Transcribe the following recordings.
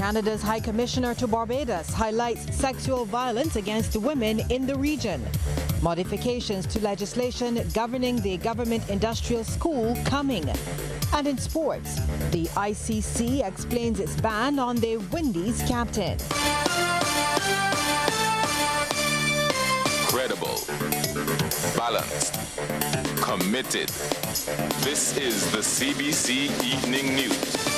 Canada's High Commissioner to Barbados highlights sexual violence against women in the region. Modifications to legislation governing the government industrial school coming. And in sports, the ICC explains its ban on the Windies captain. Credible, balanced, committed. This is the CBC Evening News.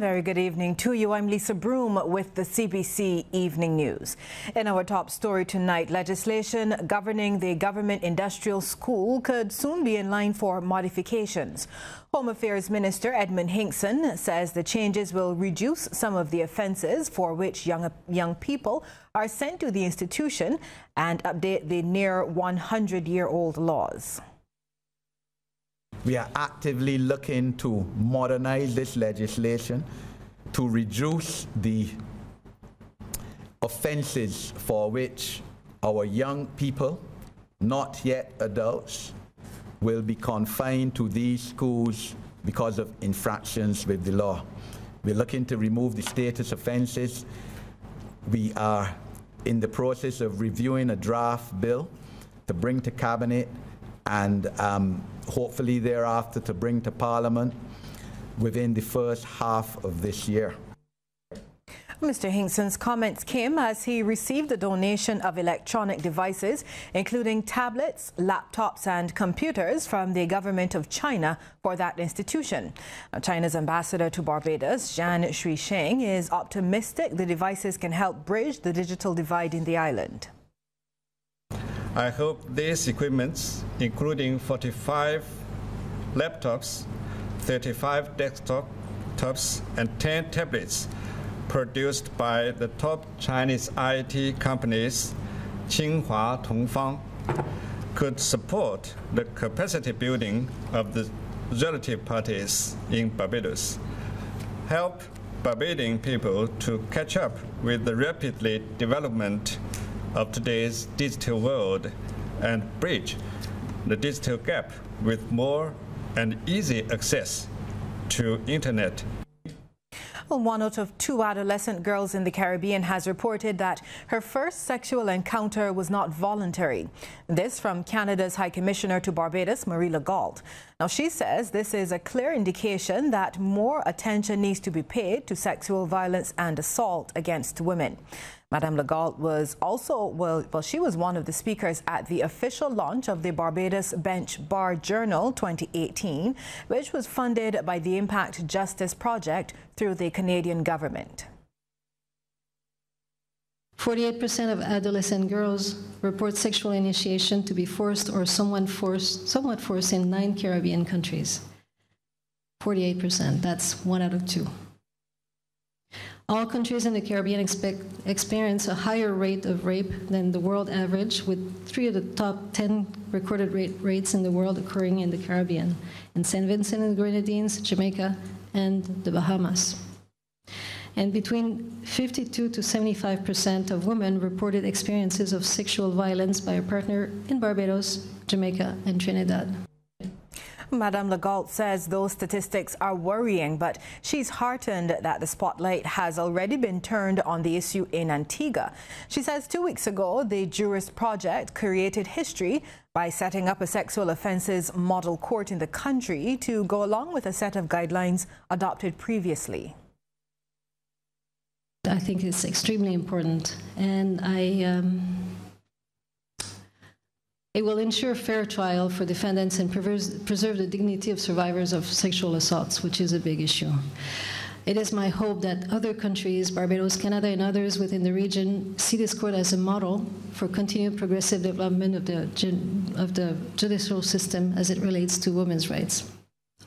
Very good evening to you. I'm Lisa Broom with the CBC Evening News. In our top story tonight, legislation governing the government industrial school could soon be in line for modifications. Home Affairs Minister Edmund Hinkson says the changes will reduce some of the offences for which young people are sent to the institution and update the near 100-year-old laws. We are actively looking to modernize this legislation to reduce the offenses for which our young people, not yet adults, will be confined to these schools because of infractions with the law. We're looking to remove the status offenses. We are in the process of reviewing a draft bill to bring to Cabinet and hopefully thereafter to bring to Parliament within the first half of this year. Mr. Hinkson's comments came as he received a donation of electronic devices, including tablets, laptops and computers from the government of China for that institution. Now, China's ambassador to Barbados, Zhan Shuisheng, is optimistic the devices can help bridge the digital divide in the island. I hope these equipments, including 45 laptops, 35 desktops, and 10 tablets produced by the top Chinese IT companies, Tsinghua Tongfang, could support the capacity building of the relative parties in Barbados, help Barbadian people to catch up with the rapidly development of today's digital world and bridge the digital gap with more and easy access to internet. Well, one out of two adolescent girls in the Caribbean has reported that her first sexual encounter was not voluntary. This from Canada's High Commissioner to Barbados, Marie Legault. Now, she says this is a clear indication that more attention needs to be paid to sexual violence and assault against women. Madame Legault was also, she was one of the speakers at the official launch of the Barbados Bench Bar Journal 2018, which was funded by the Impact Justice Project through the Canadian government. 48% of adolescent girls report sexual initiation to be forced or somewhat forced in 9 Caribbean countries. 48%, that's 1 out of 2. All countries in the Caribbean experience a higher rate of rape than the world average, with 3 of the top 10 recorded rates in the world occurring in the Caribbean, in St. Vincent and the Grenadines, Jamaica, and the Bahamas. And between 52 to 75% of women reported experiences of sexual violence by a partner in Barbados, Jamaica, and Trinidad. Madame Legault says those statistics are worrying, but she's heartened that the spotlight has already been turned on the issue in Antigua. She says 2 weeks ago, the Jurist Project created history by setting up a sexual offences model court in the country to go along with a set of guidelines adopted previously. I think it's extremely important, and it will ensure fair trial for defendants and preserve the dignity of survivors of sexual assaults, which is a big issue. It is my hope that other countries, Barbados, Canada, and others within the region, see this court as a model for continued progressive development of the judicial system as it relates to women's rights.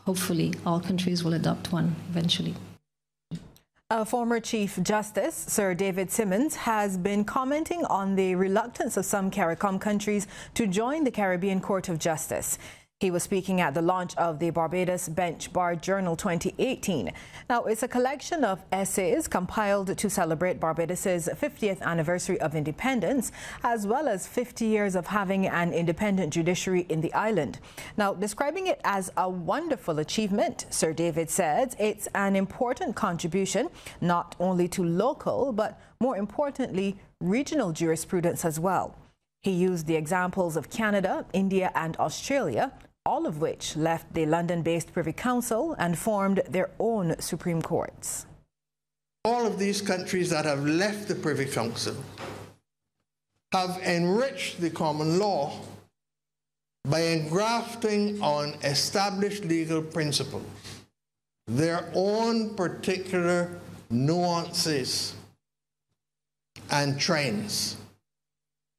Hopefully, all countries will adopt one eventually. Former Chief Justice Sir David Simmons has been commenting on the reluctance of some CARICOM countries to join the Caribbean Court of Justice. He was speaking at the launch of the Barbados Bench Bar Journal 2018. Now, it's a collection of essays compiled to celebrate Barbados's 50th anniversary of independence, as well as 50 years of having an independent judiciary in the island. Now, describing it as a wonderful achievement, Sir David says it's an important contribution not only to local, but more importantly, regional jurisprudence as well. He used the examples of Canada, India and Australia, all of which left the London-based Privy Council and formed their own Supreme Courts. All of these countries that have left the Privy Council have enriched the common law by engrafting on established legal principles their own particular nuances and trends.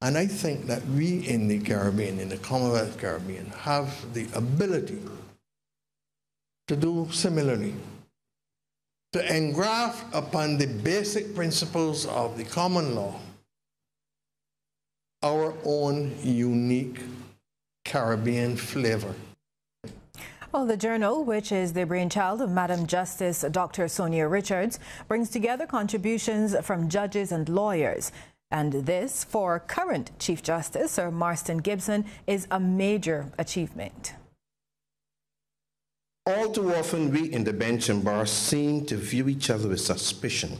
And I think that we in the Caribbean, in the Commonwealth Caribbean, have the ability to do similarly, to engraft upon the basic principles of the common law our own unique Caribbean flavor. Well, the journal, which is the brainchild of Madam Justice Dr. Sonia Richards, brings together contributions from judges and lawyers. And this, for current Chief Justice Sir Marston Gibson, is a major achievement. All too often, we in the bench and bar seem to view each other with suspicion,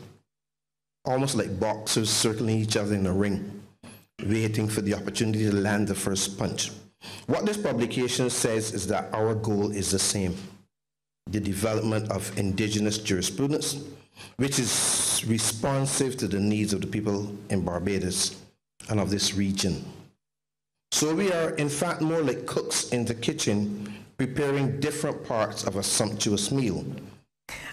almost like boxers circling each other in a ring, waiting for the opportunity to land the first punch. What this publication says is that our goal is the same: the development of indigenous jurisprudence, which is responsive to the needs of the people in Barbados and of this region. So we are, in fact, more like cooks in the kitchen, preparing different parts of a sumptuous meal.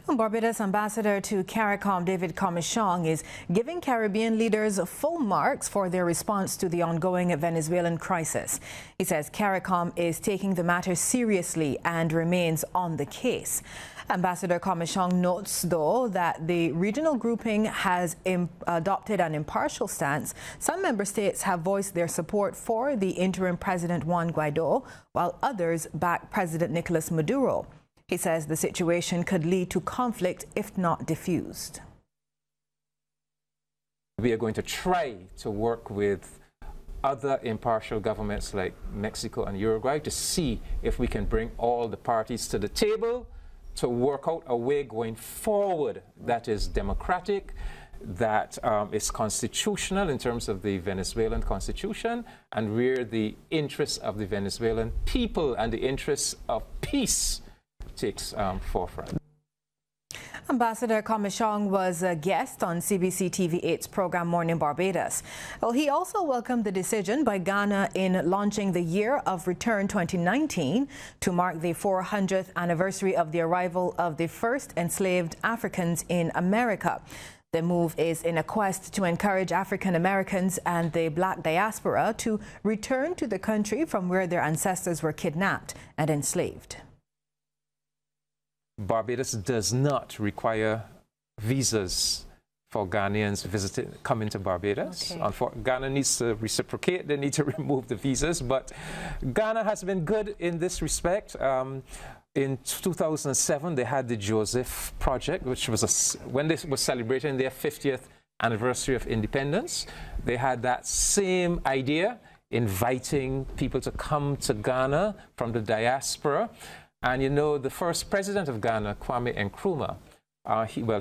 Barbados Ambassador to CARICOM, David Commichong, is giving Caribbean leaders full marks for their response to the ongoing Venezuelan crisis. He says CARICOM is taking the matter seriously and remains on the case. Ambassador Commichong notes, though, that the regional grouping has adopted an impartial stance. Some member states have voiced their support for the interim President Juan Guaido, while others back President Nicolas Maduro. He says the situation could lead to conflict if not diffused. We are going to try to work with other impartial governments like Mexico and Uruguay to see if we can bring all the parties to the table to work out a way going forward that is democratic, that is constitutional in terms of the Venezuelan constitution, and where the interests of the Venezuelan people and the interests of peace takes forefront. Ambassador Commichong was a guest on CBC TV8's program Morning Barbados. Well, he also welcomed the decision by Ghana in launching the Year of Return 2019 to mark the 400th anniversary of the arrival of the first enslaved Africans in America. The move is in a quest to encourage African Americans and the black diaspora to return to the country from where their ancestors were kidnapped and enslaved. Barbados does not require visas for Ghanaians coming to Barbados. Okay. Ghana needs to reciprocate. They need to remove the visas. But Ghana has been good in this respect. In 2007, they had the Joseph Project, which was when they were celebrating their 50th anniversary of independence. They had that same idea, inviting people to come to Ghana from the diaspora. And you know, the first president of Ghana, Kwame Nkrumah,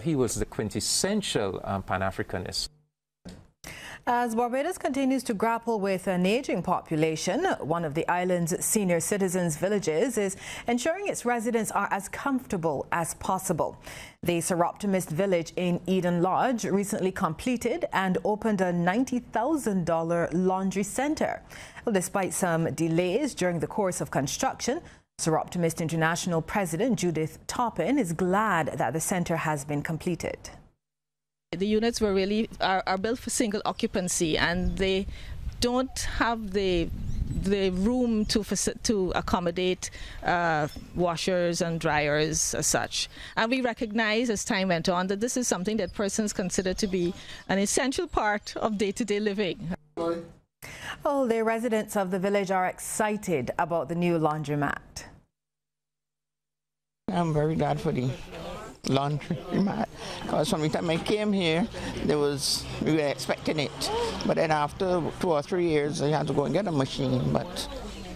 he was the quintessential Pan-Africanist. As Barbados continues to grapple with an aging population, one of the island's senior citizens' villages is ensuring its residents are as comfortable as possible. The Seroptimist village in Eden Lodge recently completed and opened a $90,000 laundry center. Well, despite some delays during the course of construction, Seroptimist International President Judith Toppin is glad that the center has been completed. The units were really are built for single occupancy, and they don't have the room to accommodate washers and dryers as such. And we recognize as time went on that this is something that persons consider to be an essential part of day-to-day living. Well, the residents of the village are excited about the new laundromat. I'm very glad for the laundromat, because from the time I came here, we were expecting it, but then after 2 or 3 years, I had to go and get a machine. But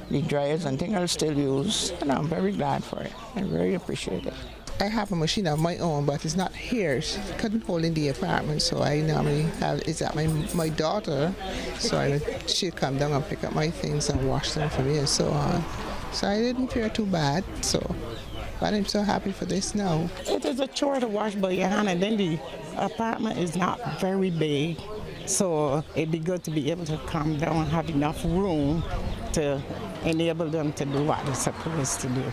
the dryers and things I'll still use, and I'm very glad for it. I very appreciate it. I have a machine of my own, but it's not here. She couldn't hold in the apartment, so I normally have it's at my daughter. So she'd come down and pick up my things and wash them for me and so on. So I didn't feel too bad. But I'm so happy for this now. It is a chore to wash by your hand, and then the apartment is not very big, so it'd be good to be able to come down and have enough room to enable them to do what they're supposed to do.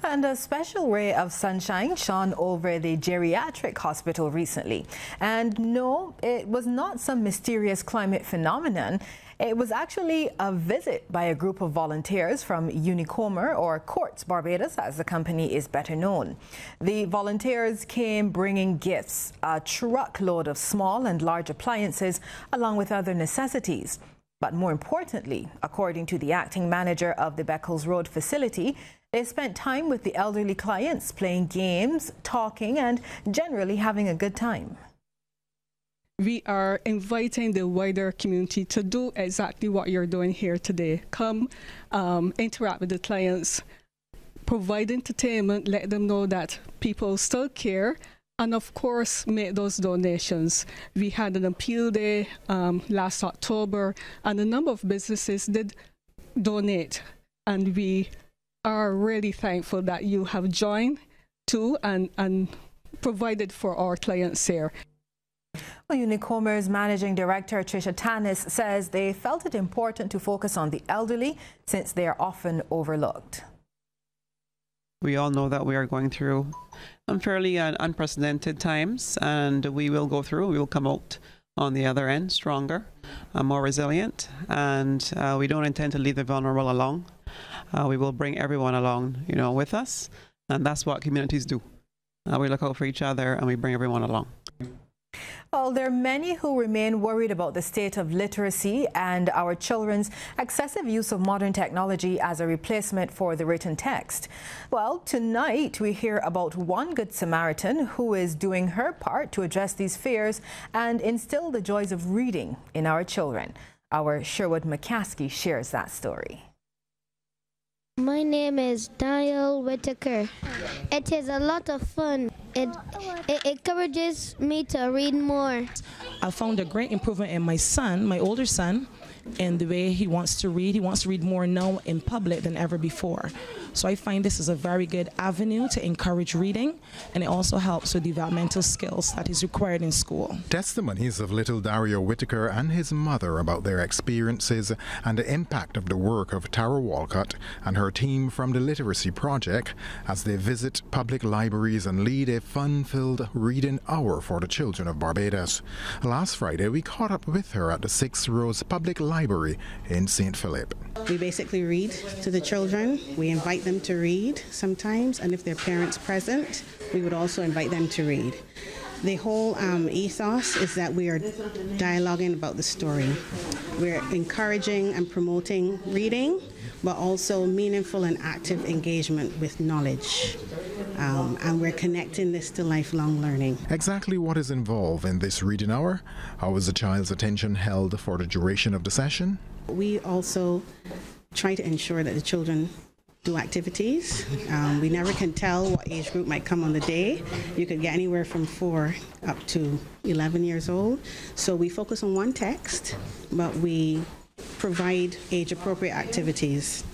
And a special ray of sunshine shone over the Geriatric hospital recently. And no, it was not some mysterious climate phenomenon. It was actually a visit by a group of volunteers from Unicomer, or Quartz Barbados, as the company is better known. The volunteers came bringing gifts, a truckload of small and large appliances, along with other necessities. But more importantly, according to the acting manager of the Beccles Road facility, they spent time with the elderly clients, playing games, talking, and generally having a good time. We are inviting the wider community to do exactly what you're doing here today. Come interact with the clients, provide entertainment, let them know that people still care, and of course make those donations. We had an appeal day last October, and a number of businesses did donate, and we are really thankful that you have joined too and provided for our clients here. Well, Unicomer's Managing Director Tricia Tanis says they felt it important to focus on the elderly since they are often overlooked. We all know that we are going through fairly unprecedented times, and we will go through, we will come out on the other end stronger, more resilient, and we don't intend to leave the vulnerable along. We will bring everyone along, with us, and that's what communities do. We look out for each other and we bring everyone along. Well, there are many who remain worried about the state of literacy and our children's excessive use of modern technology as a replacement for the written text. Well, tonight we hear about one Good Samaritan who is doing her part to address these fears and instill the joys of reading in our children. Our Sherwood McCaskey shares that story. My name is Daniel Whitaker. It is a lot of fun. It encourages me to read more. I found a great improvement in my son, my older son, in the way he wants to read. He wants to read more now in public than ever before. So I find this is a very good avenue to encourage reading, and it also helps with developmental skills that is required in school. Testimonies of little Dario Whitaker and his mother about their experiences and the impact of the work of Tara Walcott and her team from the Literacy Project as they visit public libraries and lead a fun-filled reading hour for the children of Barbados. Last Friday, we caught up with her at the 6 Rose Public Library in St. Philip. We basically read to the children. We invite them to read sometimes, and if their parents present, we would also invite them to read. The whole ethos is that we are dialoguing about the story. We're encouraging and promoting reading, but also meaningful and active engagement with knowledge. And we're connecting this to lifelong learning. Exactly what is involved in this reading hour? How is the child's attention held for the duration of the session? We also try to ensure that the children do activities. We never can tell what age group might come on the day. You could get anywhere from 4 up to 11 years old. So we focus on one text, but we provide age-appropriate activities.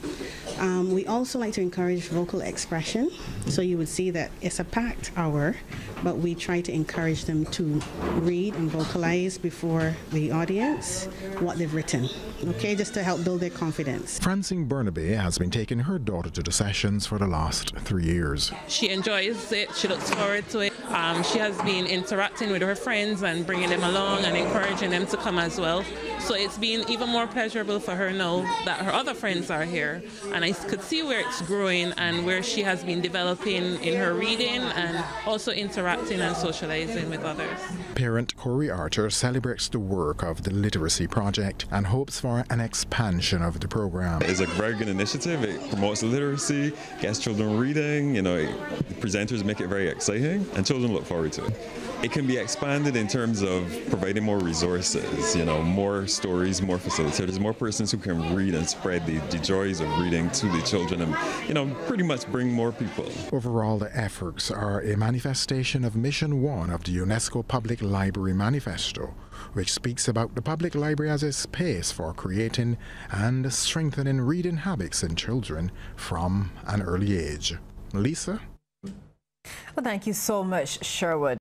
We also like to encourage vocal expression. So you would see that it's a packed hour, but we try to encourage them to read and vocalize before the audience what they've written, okay, just to help build their confidence. Francine Burnaby has been taking her daughter to the sessions for the last 3 years. She enjoys it, she looks forward to it. She has been interacting with her friends and bringing them along and encouraging them to come as well. So it's been even more pleasurable for her now that her other friends are here, and I could see where it's growing and where she has been developing in her reading and also interacting and socializing with others. Parent Corey Archer celebrates the work of the Literacy Project and hopes for an expansion of the program. It's a very good initiative. It promotes literacy, gets children reading, the presenters make it very exciting, and children look forward to it. It can be expanded in terms of providing more resources, more stories, more facilitators, more persons who can read and spread the joys of reading to the children and, pretty much bring more people. Overall, the efforts are a manifestation of Mission 1 of the UNESCO Public Library Manifesto, which speaks about the public library as a space for creating and strengthening reading habits in children from an early age. Lisa? Well, thank you so much, Sherwood.